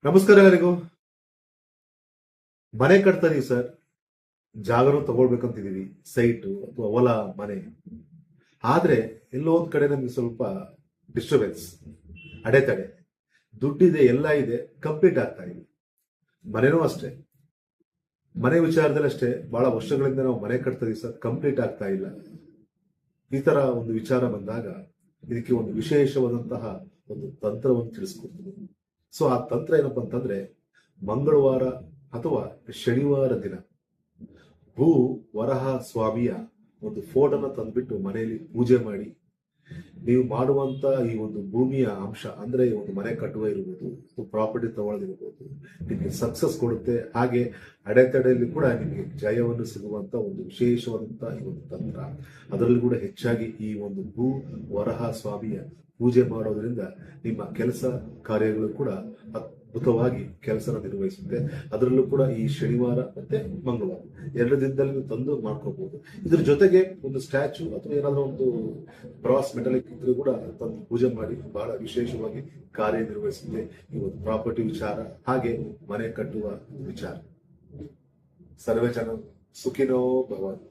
ನಮಸ್ಕಾರ ಎಲ್ಲರಿಗೂ. ಮನೆ ಕಟ್ತಾ ಇದೀವಿ ಸರ್, ಜಾಗನೂ ತಗೊಳ್ಬೇಕಂತಿದೀವಿ, ಸೈಟು ಅಥವಾ ಹೊಲ ಮನೆ. ಆದ್ರೆ ಎಲ್ಲೋ ಒಂದ್ ಕಡೆ ನಮ್ಗೆ ಸ್ವಲ್ಪ ಡಿಸ್ಟರ್ಬೆನ್ಸ್, ಅಡೆತಡೆ. ದುಡ್ಡಿದೆ, ಎಲ್ಲ ಇದೆ, ಕಂಪ್ಲೀಟ್ ಆಗ್ತಾ ಇಲ್ಲ. ಮನೆನೂ ಅಷ್ಟೇ, ಮನೆ ವಿಚಾರದಲ್ಲಿ ಅಷ್ಟೇ, ಬಹಳ ವರ್ಷಗಳಿಂದ ನಾವು ಮನೆ ಕಟ್ತಾ ಇದೀವಿ ಸರ್, ಕಂಪ್ಲೀಟ್ ಆಗ್ತಾ ಇಲ್ಲ. ಈ ತರ ಒಂದು ವಿಚಾರ ಬಂದಾಗ ಇದಕ್ಕೆ ಒಂದು ವಿಶೇಷವಾದಂತಹ ಒಂದು ತಂತ್ರವನ್ನು ತಿಳಿಸ್ಕೊಡ್ತೀನಿ. ಸೊ ಆ ತಂತ್ರ ಏನಪ್ಪಾ ಅಂತಂದ್ರೆ, ಮಂಗಳವಾರ ಅಥವಾ ಶನಿವಾರ ದಿನ ಭೂ ವರಹ ಸ್ವಾಮಿಯ ಒಂದು ಫೋಟೋನ ತಂದ್ಬಿಟ್ಟು ಮನೆಯಲ್ಲಿ ಪೂಜೆ ಮಾಡಿ, ನೀವು ಮಾಡುವಂತ ಈ ಒಂದು ಭೂಮಿಯ ಅಂಶ ಅಂದ್ರೆ ಒಂದು ಮನೆ ಕಟ್ಟುವ ಇರ್ಬೋದು, ಪ್ರಾಪರ್ಟಿ ತಗೊಳ್ಳೋದಿರ್ಬೋದು, ನಿಮಗೆ ಸಕ್ಸಸ್ ಕೊಡುತ್ತೆ. ಹಾಗೆ ಅಡೆತಡೆಯಲ್ಲಿ ಕೂಡ ನಿಮಗೆ ಜಯವನ್ನು ಸಿಗುವಂತ ಒಂದು ವಿಶೇಷವಾದಂತಹ ಈ ಒಂದು ತಂತ್ರ. ಅದರಲ್ಲಿ ಕೂಡ ಹೆಚ್ಚಾಗಿ ಈ ಒಂದು ಭೂ ವರಹ ಸ್ವಾಮಿಯ ಪೂಜೆ ಮಾಡೋದ್ರಿಂದ ನಿಮ್ಮ ಕೆಲಸ ಕಾರ್ಯಗಳು ಕೂಡ ಅದ್ಭುತವಾಗಿ ಕೆಲಸನ ನಿರ್ವಹಿಸುತ್ತೆ. ಅದರಲ್ಲೂ ಕೂಡ ಈ ಶನಿವಾರ ಮತ್ತೆ ಮಂಗಳವಾರ ಎರಡು ದಿನದಲ್ಲಿ ನೀವು ತಂದು ಮಾಡ್ಕೋಬಹುದು. ಇದ್ರ ಜೊತೆಗೆ ಒಂದು ಸ್ಟ್ಯಾಚು ಅಥವಾ ಏನಾದ್ರೂ ಒಂದು ಬ್ರಾಸ್ ಮೆಟಲಿಕ್ ಇದ್ರೂ ಕೂಡ ತಂದು ಪೂಜೆ ಮಾಡಿ ಬಹಳ ವಿಶೇಷವಾಗಿ ಕಾರ್ಯನಿರ್ವಹಿಸುತ್ತೆ ಈ ಒಂದು ಪ್ರಾಪರ್ಟಿ ವಿಚಾರ, ಹಾಗೆ ಮನೆ ಕಟ್ಟುವ ವಿಚಾರ. ಸರ್ವೇ ಜನ ಸುಖಿನೋ ಭವಂತು.